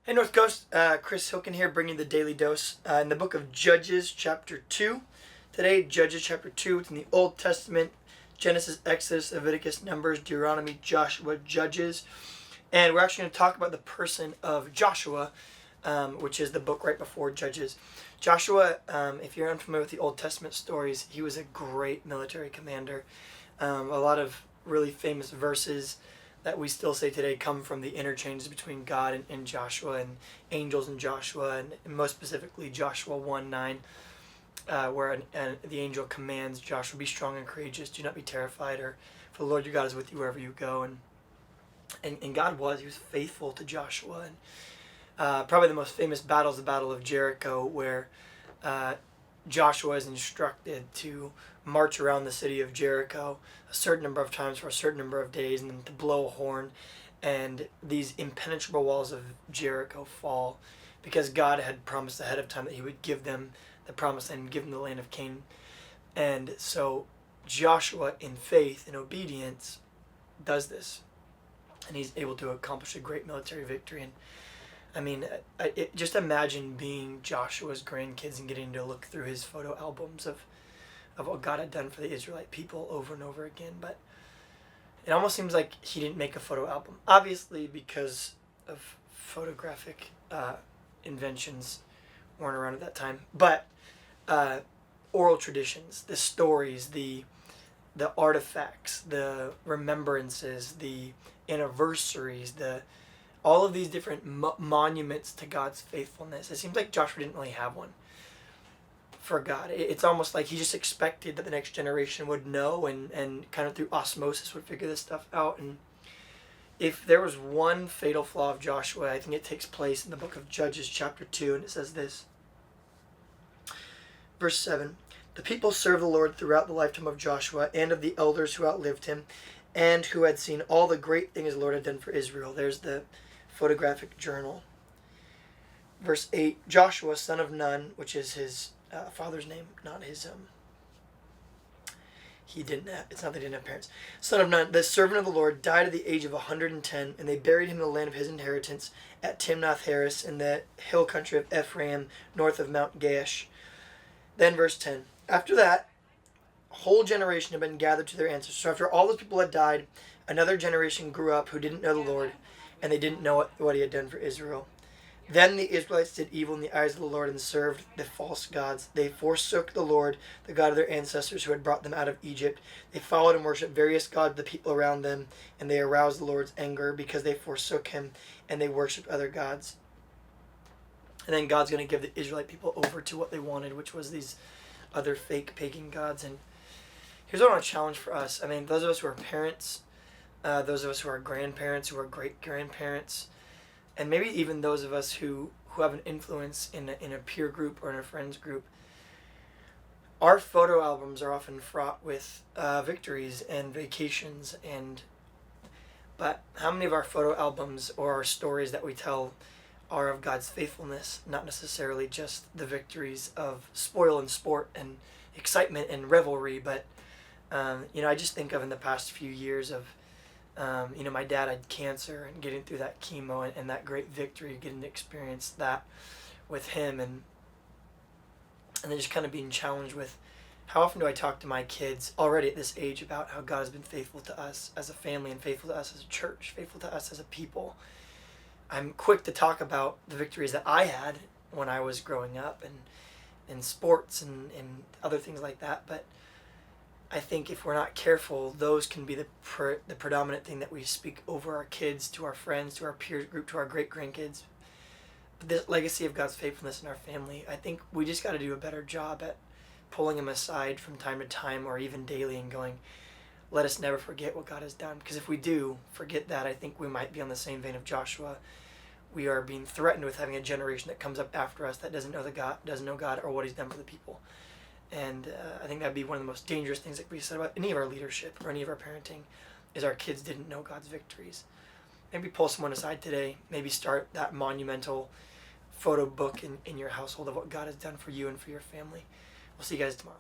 Hey North Coast, Chris Hilken here bringing the Daily Dose in the book of Judges chapter 2. Today, Judges chapter 2, it's in the Old Testament, Genesis, Exodus, Leviticus, Numbers, Deuteronomy, Joshua, Judges. And we're actually going to talk about the person of Joshua, which is the book right before Judges. Joshua, if you're unfamiliar with the Old Testament stories, he was a great military commander. A lot of really famous verses that we still say today come from the interchanges between God and Joshua and angels and Joshua, and most specifically Joshua 1:9, where the angel commands Joshua, be strong and courageous, do not be terrified, or for the Lord your God is with you wherever you go. And God he was faithful to Joshua. And probably the most famous battle is the Battle of Jericho, where Joshua is instructed to march around the city of Jericho a certain number of times for a certain number of days, and then to blow a horn, and these impenetrable walls of Jericho fall because God had promised ahead of time that he would give them the promised land and give them the land of Canaan. And so Joshua, in faith and obedience, does this, and he's able to accomplish a great military victory. And I mean, just imagine being Joshua's grandkids and getting to look through his photo albums of what God had done for the Israelite people over and over again. But it almost seems like he didn't make a photo album, obviously because of photographic inventions weren't around at that time. But oral traditions, the stories, the artifacts, the remembrances, the anniversaries, all of these different monuments to God's faithfulness. It seems like Joshua didn't really have one for God. It's almost like he just expected that the next generation would know and kind of through osmosis would figure this stuff out. And if there was one fatal flaw of Joshua, I think it takes place in the book of Judges chapter 2, and it says this. Verse 7, the people served the Lord throughout the lifetime of Joshua and of the elders who outlived him and who had seen all the great things the Lord had done for Israel. There's the photographic journal. Verse 8, Joshua, son of Nun, which is his father's name, not his, it's not that he didn't have parents. Son of Nun, the servant of the Lord, died at the age of 110, and they buried him in the land of his inheritance at Timnath-Heres in the hill country of Ephraim, north of Mount Gaash. Then verse 10, after that, a whole generation had been gathered to their ancestors. So after all those people had died, another generation grew up who didn't know the Lord, and they didn't know what he had done for Israel. Then the Israelites did evil in the eyes of the Lord and served the false gods. They forsook the Lord, the God of their ancestors who had brought them out of Egypt. They followed and worshipped various gods of the people around them, and they aroused the Lord's anger because they forsook him and they worshipped other gods. And then God's going to give the Israelite people over to what they wanted, which was these other fake pagan gods. And here's what I want to challenge for us. I mean, those of us who are parents, those of us who are grandparents, who are great-grandparents, and maybe even those of us who have an influence in a peer group or in a friends group, our photo albums are often fraught with victories and vacations. But how many of our photo albums or our stories that we tell are of God's faithfulness, not necessarily just the victories of spoil and sport and excitement and revelry, but I just think of in the past few years of my dad had cancer and getting through that chemo and that great victory, getting to experience that with him, and then just kind of being challenged with how often do I talk to my kids already at this age about how God has been faithful to us as a family and faithful to us as a church, faithful to us as a people. I'm quick to talk about the victories that I had when I was growing up and in sports and other things like that, but I think if we're not careful, those can be the predominant thing that we speak over our kids, to our friends, to our peer group, to our great-grandkids. This legacy of God's faithfulness in our family, I think we just got to do a better job at pulling them aside from time to time or even daily and going, let us never forget what God has done. Because if we do forget that, I think we might be on the same vein of Joshua. We are being threatened with having a generation that comes up after us that doesn't know God or what he's done for the people. And I think that'd be one of the most dangerous things that we said about any of our leadership or any of our parenting, is our kids didn't know God's victories. Maybe pull someone aside today. Maybe start that monumental photo book in your household of what God has done for you and for your family. We'll see you guys tomorrow.